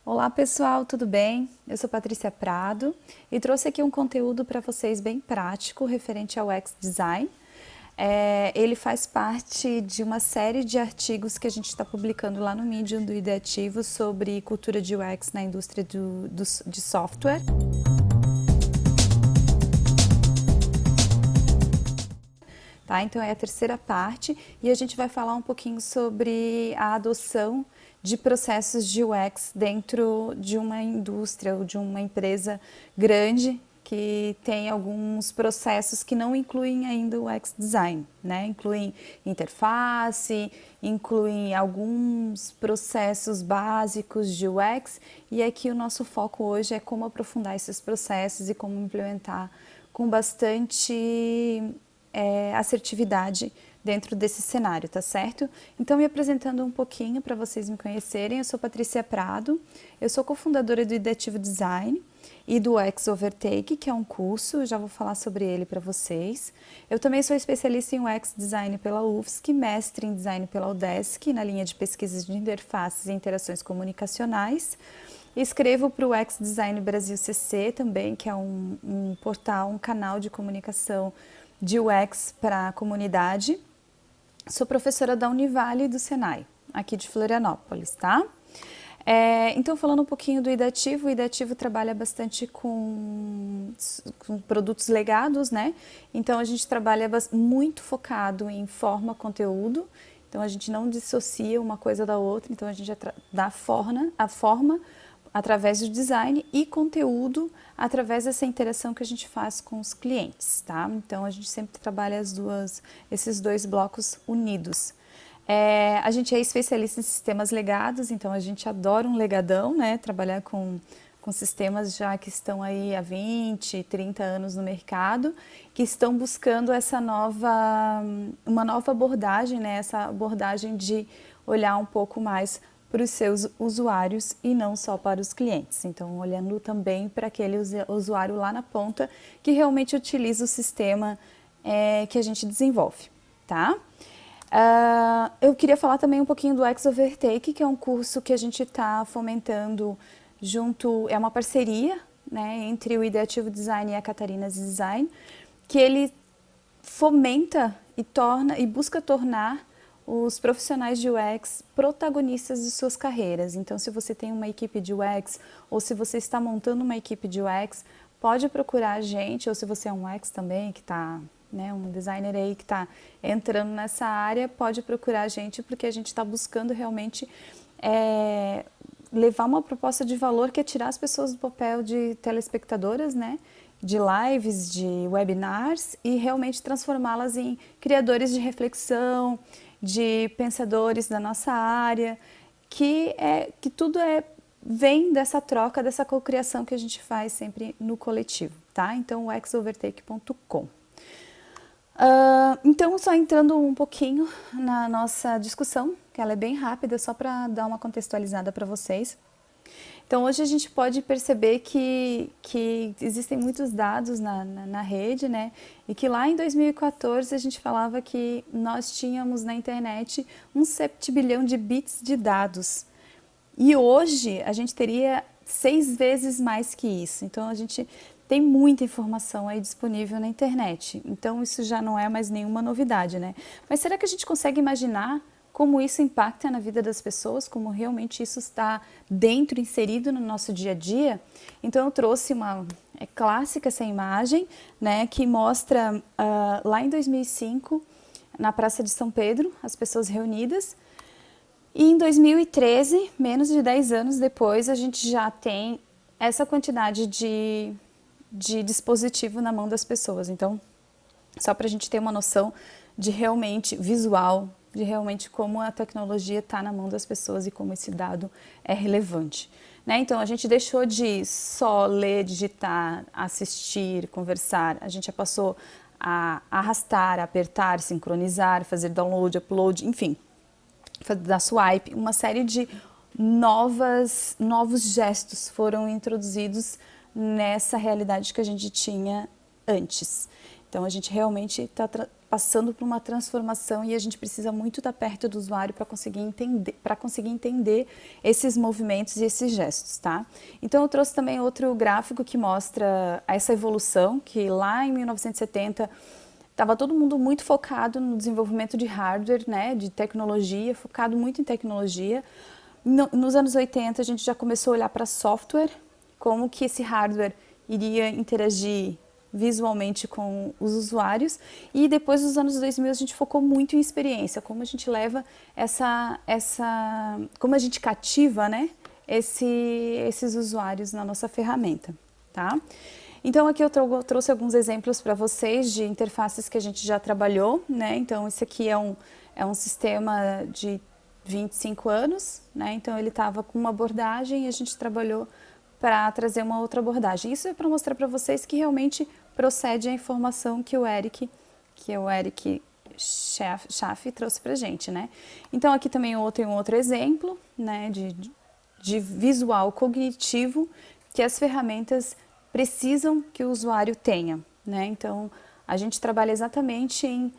Olá pessoal, tudo bem? Eu sou Patrícia Prado e trouxe aqui um conteúdo para vocês bem prático referente ao UX Design. Ele faz parte de uma série de artigos que a gente está publicando lá no Medium do Ideativo sobre cultura de UX na indústria de software. Tá? Então é a terceira parte e a gente vai falar um pouquinho sobre a adoção de processos de UX dentro de uma indústria ou de uma empresa grande que tem alguns processos que não incluem ainda o UX design, né? Incluem interface, incluem alguns processos básicos de UX e aqui o nosso foco hoje é como aprofundar esses processos e como implementar com bastante assertividade dentro desse cenário, tá certo? Então, me apresentando um pouquinho para vocês me conhecerem, eu sou Patrícia Prado, eu sou cofundadora do Ideativo Design e do UX Overtake, que é um curso, eu já vou falar sobre ele para vocês. Eu também sou especialista em UX Design pela UFSC, mestre em Design pela UDESC, na linha de pesquisas de interfaces e interações comunicacionais. Escrevo para o UX Design Brasil CC também, que é um portal, um canal de comunicação de UX para a comunidade. Sou professora da Univale e do Senai, aqui de Florianópolis, tá? Então, falando um pouquinho do Ideativo, o Ideativo trabalha bastante com produtos legados, né? Então, a gente trabalha muito focado em forma, conteúdo. Então, a gente não dissocia uma coisa da outra. Então, a gente dá a forma através do design e conteúdo através dessa interação que a gente faz com os clientes, tá? Então, a gente sempre trabalha esses dois blocos unidos. A gente é especialista em sistemas legados, então a gente adora um legadão, né? Trabalhar com sistemas já que estão aí há 20, 30 anos no mercado, que estão buscando uma nova abordagem, né? Essa abordagem de olhar um pouco mais para os seus usuários e não só para os clientes. Então, olhando também para aquele usuário lá na ponta que realmente utiliza o sistema que a gente desenvolve, tá? Eu queria falar também um pouquinho do UX Overtake, que é um curso que a gente está fomentando junto, é uma parceria, né, entre o Ideativo Design e a Catarinas Design, que ele fomenta e busca tornar os profissionais de UX protagonistas de suas carreiras. Então, se você tem uma equipe de UX ou se você está montando uma equipe de UX, pode procurar a gente, ou se você é um UX também, que está, né, um designer aí que está entrando nessa área, pode procurar a gente, porque a gente está buscando realmente levar uma proposta de valor que é tirar as pessoas do papel de telespectadoras, né, de lives, de webinars e realmente transformá-las em criadores de reflexão, de pensadores da nossa área, que tudo vem dessa troca, dessa cocriação que a gente faz sempre no coletivo, tá? Então, uxovertake.com. Então, só entrando um pouquinho na nossa discussão, que ela é bem rápida, só para dar uma contextualizada para vocês. Então, hoje a gente pode perceber que existem muitos dados na rede, né? E que lá em 2014 a gente falava que nós tínhamos na internet um septibilhão de bits de dados. E hoje a gente teria 6 vezes mais que isso. Então, a gente tem muita informação aí disponível na internet. Então, isso já não é mais nenhuma novidade, né? Mas será que a gente consegue imaginar como isso impacta na vida das pessoas, como realmente isso está dentro, inserido no nosso dia a dia? Então eu trouxe é clássica essa imagem, né, que mostra lá em 2005, na Praça de São Pedro, as pessoas reunidas, e em 2013, menos de 10 anos depois, a gente já tem essa quantidade de dispositivo na mão das pessoas. Então, só para a gente ter uma noção de realmente visual, de realmente como a tecnologia está na mão das pessoas e como esse dado é relevante, né? Então, a gente deixou de só ler, digitar, assistir, conversar, a gente já passou a arrastar, apertar, sincronizar, fazer download, upload, enfim, dar swipe, uma série de novos gestos foram introduzidos nessa realidade que a gente tinha antes. Então, a gente realmente está passando por uma transformação e a gente precisa muito estar perto do usuário para conseguir entender esses movimentos e esses gestos, tá? Então, eu trouxe também outro gráfico que mostra essa evolução, que lá em 1970 estava todo mundo muito focado no desenvolvimento de hardware, né, de tecnologia, focado muito em tecnologia. Nos anos 80, a gente já começou a olhar para software, como que esse hardware iria interagir visualmente com os usuários, e depois dos anos 2000 a gente focou muito em experiência, como a gente leva como a gente cativa, né, esses usuários na nossa ferramenta, tá? Então aqui eu trouxe alguns exemplos para vocês de interfaces que a gente já trabalhou, né? Então esse aqui é um sistema de 25 anos, né? Então ele estava com uma abordagem e a gente trabalhou para trazer uma outra abordagem. Isso é para mostrar para vocês que realmente procede a informação que o Eric Schaff trouxe para a gente, né? Então aqui também tem um outro exemplo, né, de visual cognitivo que as ferramentas precisam que o usuário tenha, né? Então a gente trabalha exatamente em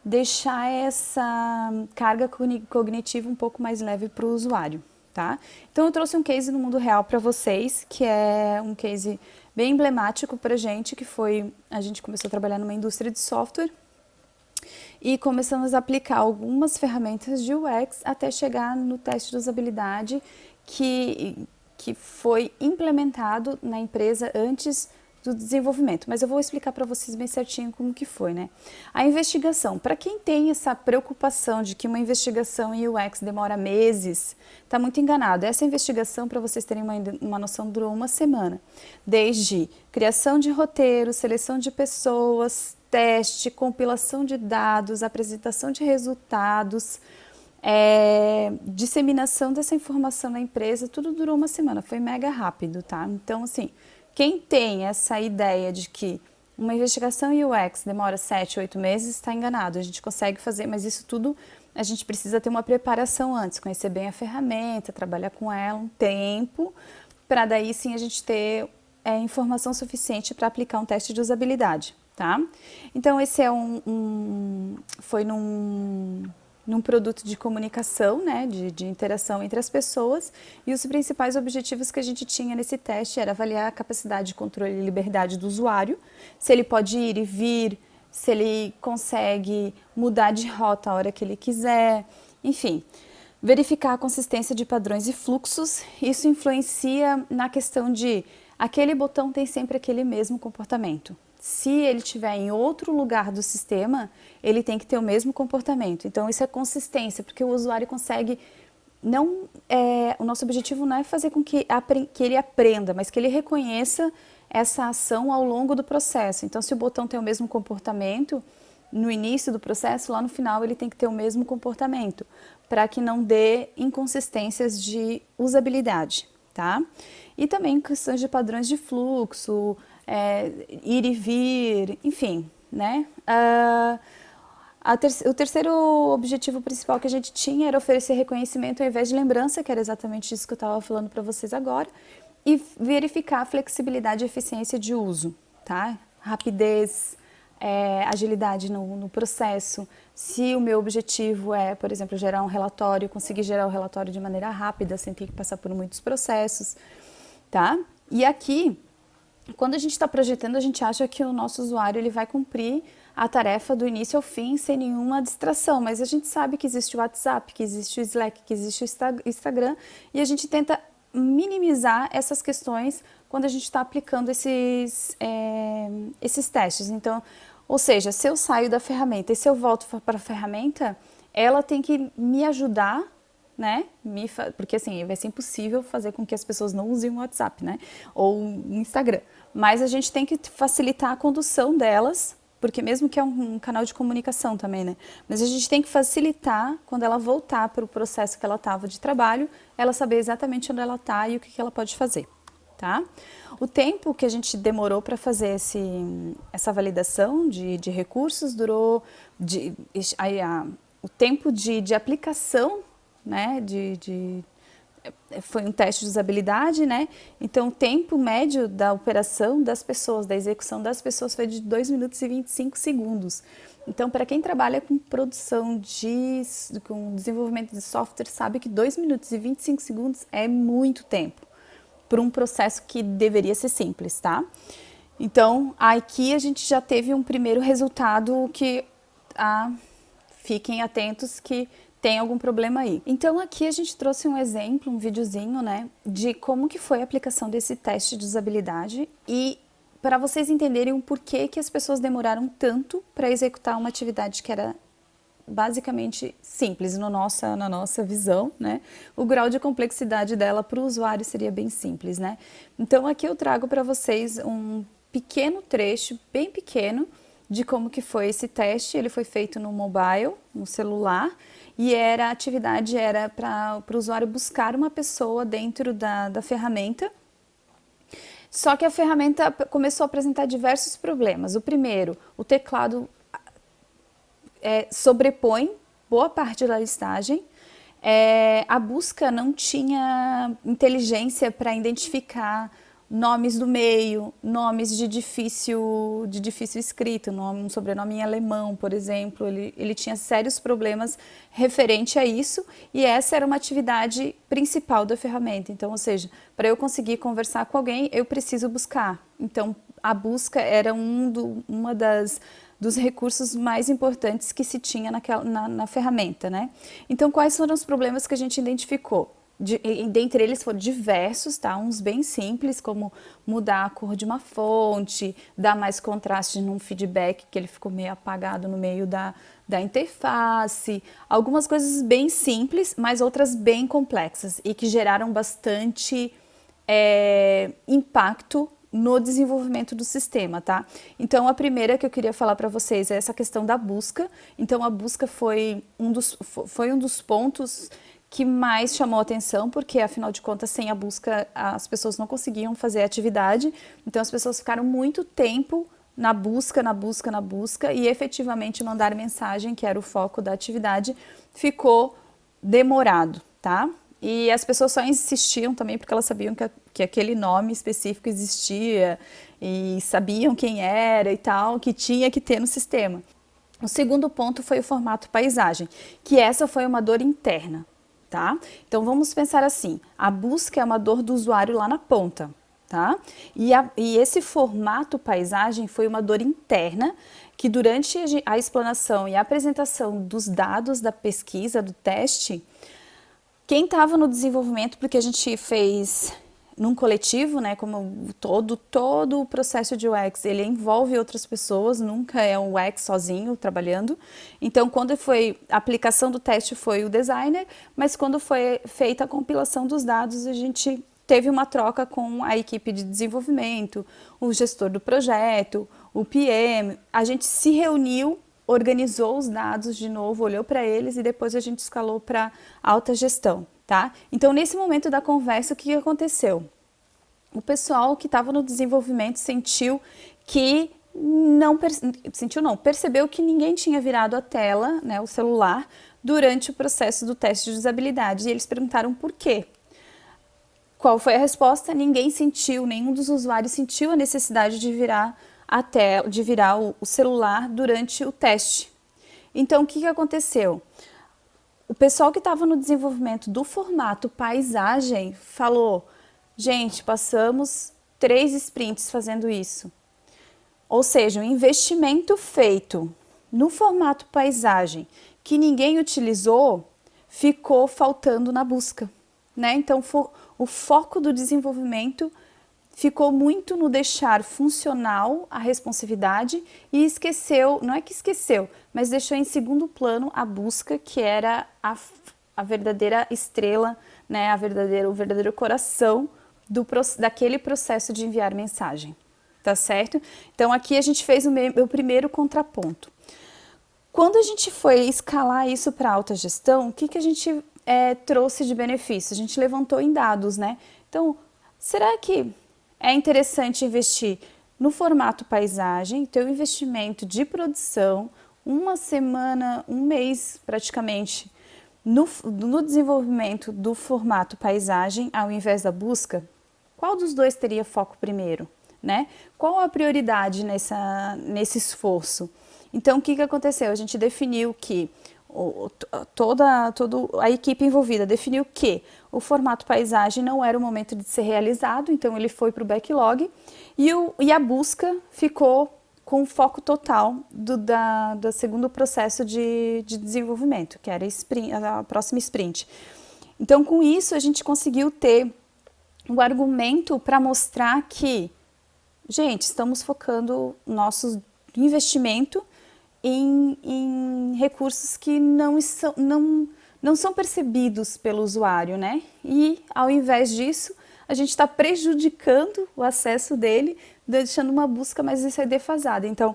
deixar essa carga cognitiva um pouco mais leve para o usuário, tá? Então eu trouxe um case no mundo real para vocês, que é um case bem emblemático para a gente gente começou a trabalhar numa indústria de software e começamos a aplicar algumas ferramentas de UX até chegar no teste de usabilidade que foi implementado na empresa antes do desenvolvimento, mas eu vou explicar para vocês bem certinho como que foi, né? A investigação, para quem tem essa preocupação de que uma investigação em UX demora meses, está muito enganado. Essa investigação, para vocês terem uma noção, durou uma semana. Desde criação de roteiro, seleção de pessoas, teste, compilação de dados, apresentação de resultados, disseminação dessa informação na empresa, tudo durou uma semana, foi mega rápido, tá? Então, assim, quem tem essa ideia de que uma investigação em UX demora 7, 8 meses, está enganado. A gente consegue fazer, mas isso tudo a gente precisa ter uma preparação antes, conhecer bem a ferramenta, trabalhar com ela um tempo, para daí sim a gente ter informação suficiente para aplicar um teste de usabilidade, tá? Então esse foi num produto de comunicação, né, de interação entre as pessoas, e os principais objetivos que a gente tinha nesse teste era avaliar a capacidade de controle e liberdade do usuário, se ele pode ir e vir, se ele consegue mudar de rota a hora que ele quiser, enfim, verificar a consistência de padrões e fluxos. Isso influencia na questão de aquele botão tem sempre aquele mesmo comportamento. Se ele estiver em outro lugar do sistema, ele tem que ter o mesmo comportamento. Então, isso é consistência, porque o usuário consegue... o nosso objetivo não é fazer com que ele aprenda, mas que ele reconheça essa ação ao longo do processo. Então, se o botão tem o mesmo comportamento no início do processo, lá no final ele tem que ter o mesmo comportamento, para que não dê inconsistências de usabilidade, tá? E também questões de padrões de fluxo, ir e vir, enfim, né? O terceiro objetivo principal que a gente tinha era oferecer reconhecimento ao invés de lembrança, que era exatamente isso que eu estava falando para vocês agora, e verificar a flexibilidade e eficiência de uso, tá? Rapidez, agilidade no processo. Se o meu objetivo é, por exemplo, gerar um relatório, conseguir gerar o relatório de maneira rápida, sem ter que passar por muitos processos, tá? E aqui, quando a gente está projetando, a gente acha que o nosso usuário ele vai cumprir a tarefa do início ao fim sem nenhuma distração, mas a gente sabe que existe o WhatsApp, que existe o Slack, que existe o Instagram, e a gente tenta minimizar essas questões quando a gente está aplicando esses testes. Então, ou seja, se eu saio da ferramenta e se eu volto para a ferramenta, ela tem que me ajudar, né? Porque assim, vai ser impossível fazer com que as pessoas não usem o WhatsApp, né? Ou o Instagram. Mas a gente tem que facilitar a condução delas, porque mesmo que é um canal de comunicação também, né? Mas a gente tem que facilitar quando ela voltar para o processo que ela estava de trabalho, ela saber exatamente onde ela está e o que ela pode fazer, tá? O tempo que a gente demorou para fazer essa validação de recursos durou... o tempo de aplicação, né, foi um teste de usabilidade, né? Então, o tempo médio da operação das pessoas, da execução das pessoas foi de 2 minutos e 25 segundos. Então, para quem trabalha com produção com desenvolvimento de software, sabe que 2 minutos e 25 segundos é muito tempo para um processo que deveria ser simples, tá? Então, aqui a gente já teve um primeiro resultado que fiquem atentos que tem algum problema aí. Então aqui a gente trouxe um exemplo, um videozinho, né, de como que foi a aplicação desse teste de usabilidade e para vocês entenderem o porquê que as pessoas demoraram tanto para executar uma atividade que era basicamente simples na nossa visão, né? O grau de complexidade dela para o usuário seria bem simples, né? Então aqui eu trago para vocês um pequeno trecho, bem pequeno, de como que foi esse teste. Ele foi feito no mobile, no celular, e a atividade era para o usuário buscar uma pessoa dentro da ferramenta. Só que a ferramenta começou a apresentar diversos problemas. O primeiro, o teclado sobrepõe boa parte da listagem. A busca não tinha inteligência para identificar nomes do meio, nomes de difícil escrito, um sobrenome em alemão, por exemplo. Ele tinha sérios problemas referente a isso, e essa era uma atividade principal da ferramenta. Então, ou seja, para eu conseguir conversar com alguém, eu preciso buscar. Então, a busca era dos recursos mais importantes que se tinha na ferramenta, né? Então, quais foram os problemas que a gente identificou? Dentre eles foram diversos, tá? Uns bem simples, como mudar a cor de uma fonte, dar mais contraste num feedback que ele ficou meio apagado no meio da interface. Algumas coisas bem simples, mas outras bem complexas e que geraram bastante impacto no desenvolvimento do sistema, tá? Então, a primeira que eu queria falar para vocês é essa questão da busca. Então, a busca foi um dos pontos que mais chamou a atenção, porque, afinal de contas, sem a busca, as pessoas não conseguiam fazer a atividade. Então, as pessoas ficaram muito tempo na busca, e efetivamente mandar mensagem, que era o foco da atividade, ficou demorado, tá? E as pessoas só insistiam também porque elas sabiam que aquele nome específico existia e sabiam quem era e tal, que tinha que ter no sistema. O segundo ponto foi o formato paisagem, que essa foi uma dor interna, tá? Então vamos pensar assim, a busca é uma dor do usuário lá na ponta, tá? E esse formato paisagem foi uma dor interna que durante a explanação e a apresentação dos dados da pesquisa, do teste, quem estava no desenvolvimento, porque a gente fez num coletivo, né, como todo o processo de UX, ele envolve outras pessoas, nunca é um UX sozinho trabalhando. Então, quando foi a aplicação do teste foi o designer, mas quando foi feita a compilação dos dados, a gente teve uma troca com a equipe de desenvolvimento, o gestor do projeto, o PM, a gente se reuniu, organizou os dados de novo, olhou para eles e depois a gente escalou para alta gestão, tá? Então, nesse momento da conversa, o que aconteceu? O pessoal que estava no desenvolvimento sentiu que percebeu que ninguém tinha virado a tela, né, o celular, durante o processo do teste de usabilidade. E eles perguntaram por quê. Qual foi a resposta? Ninguém sentiu, nenhum dos usuários sentiu a necessidade de virar o celular durante o teste. Então, o que aconteceu? O pessoal que estava no desenvolvimento do formato paisagem falou, gente, passamos 3 sprints fazendo isso. Ou seja, o investimento feito no formato paisagem que ninguém utilizou, ficou faltando na busca, né? Então, o foco do desenvolvimento ficou muito no deixar funcional a responsividade e esqueceu, não é que esqueceu, mas deixou em segundo plano a busca, que era a verdadeira estrela, né, o verdadeiro coração daquele processo de enviar mensagem, tá certo? Então aqui a gente fez o primeiro contraponto. Quando a gente foi escalar isso para alta gestão, o que a gente trouxe de benefício? A gente levantou em dados, né? Então, será que é interessante investir no formato paisagem, ter um investimento de produção, uma semana, um mês praticamente, no desenvolvimento do formato paisagem, ao invés da busca, qual dos dois teria foco primeiro, né? Qual a prioridade nesse esforço? Então, o que aconteceu? A gente definiu que, toda a equipe envolvida definiu que o formato paisagem não era o momento de ser realizado, então ele foi para o backlog, e a busca ficou com foco total do segundo processo de desenvolvimento, que era a próxima sprint. Então, com isso, a gente conseguiu ter um argumento para mostrar que, gente, estamos focando nosso investimento em recursos que não são percebidos pelo usuário, né? E, ao invés disso, a gente está prejudicando o acesso dele, deixando uma busca mais defasada. Então,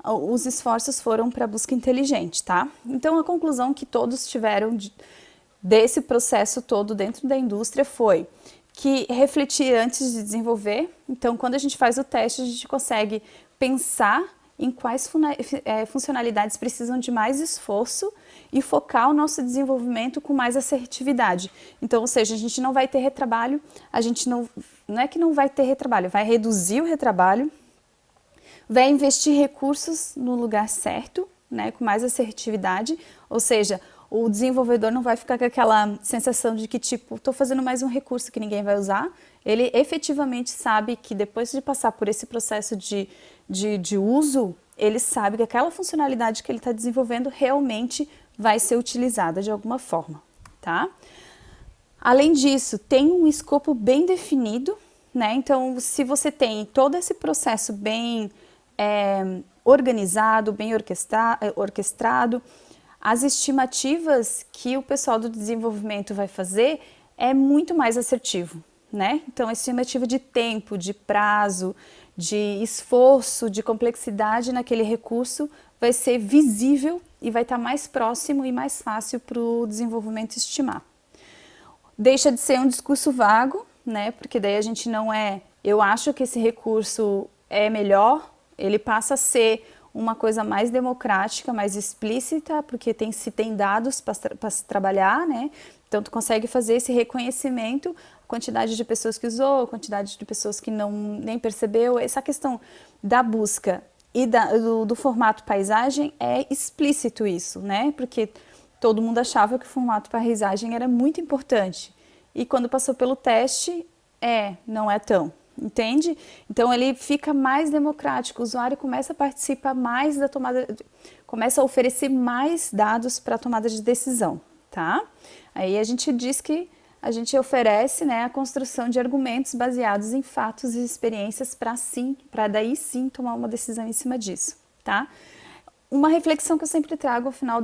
os esforços foram para a busca inteligente, tá? Então, a conclusão que todos tiveram desse processo todo dentro da indústria foi que refletir antes de desenvolver. Então, quando a gente faz o teste, a gente consegue pensar em quais funcionalidades precisam de mais esforço e focar o nosso desenvolvimento com mais assertividade. Então, ou seja, a gente não vai ter retrabalho, a gente não é que não vai ter retrabalho, vai reduzir o retrabalho, vai investir recursos no lugar certo, né, com mais assertividade, ou seja, o desenvolvedor não vai ficar com aquela sensação de que, tipo, estou fazendo mais um recurso que ninguém vai usar. Ele efetivamente sabe que depois de passar por esse processo de uso, ele sabe que aquela funcionalidade que ele está desenvolvendo realmente vai ser utilizada de alguma forma, tá? Além disso, tem um escopo bem definido, né? Então, se você tem todo esse processo bem organizado, bem orquestrado, as estimativas que o pessoal do desenvolvimento vai fazer é muito mais assertivo, né? Então, a estimativa de tempo, de prazo, de esforço, de complexidade naquele recurso vai ser visível e vai estar mais próximo e mais fácil para o desenvolvimento estimar. Deixa de ser um discurso vago, né? Porque daí a gente não eu acho que esse recurso é melhor, ele passa a ser uma coisa mais democrática, mais explícita, porque se tem dados para se trabalhar, né? Então, tu consegue fazer esse reconhecimento, quantidade de pessoas que usou, quantidade de pessoas que nem percebeu. Essa questão da busca e do formato paisagem é explícito isso, né? Porque todo mundo achava que o formato paisagem era muito importante. E quando passou pelo teste, não é tão. Entende? Então ele fica mais democrático, o usuário começa a participar mais da tomada, começa a oferecer mais dados para a tomada de decisão, tá? Aí a gente diz que a gente oferece, né, a construção de argumentos baseados em fatos e experiências para daí sim tomar uma decisão em cima disso, tá? Uma reflexão que eu sempre trago ao final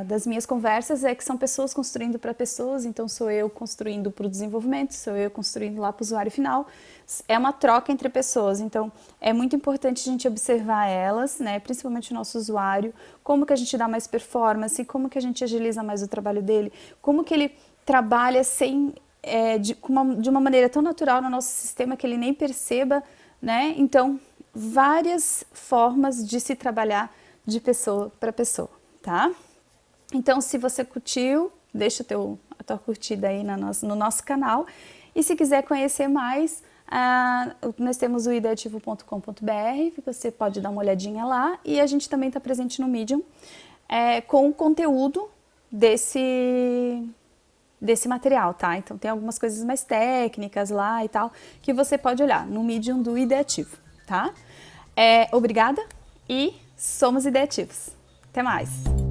das minhas conversas é que são pessoas construindo para pessoas, então sou eu construindo para o desenvolvimento, sou eu construindo lá para o usuário final. É uma troca entre pessoas, então é muito importante a gente observar elas, né, principalmente o nosso usuário, como que a gente dá mais performance, como que a gente agiliza mais o trabalho dele, como que ele trabalha de uma maneira tão natural no nosso sistema que ele nem perceba, né? Então, várias formas de se trabalhar de pessoa para pessoa, tá? Então, se você curtiu, deixa a tua curtida aí no nosso canal. E se quiser conhecer mais, nós temos o ideativo.com.br, você pode dar uma olhadinha lá. E a gente também está presente no Medium com o conteúdo desse material, tá? Então, tem algumas coisas mais técnicas lá e tal, que você pode olhar no Medium do Ideativo, tá? Obrigada e somos ideativos. Até mais!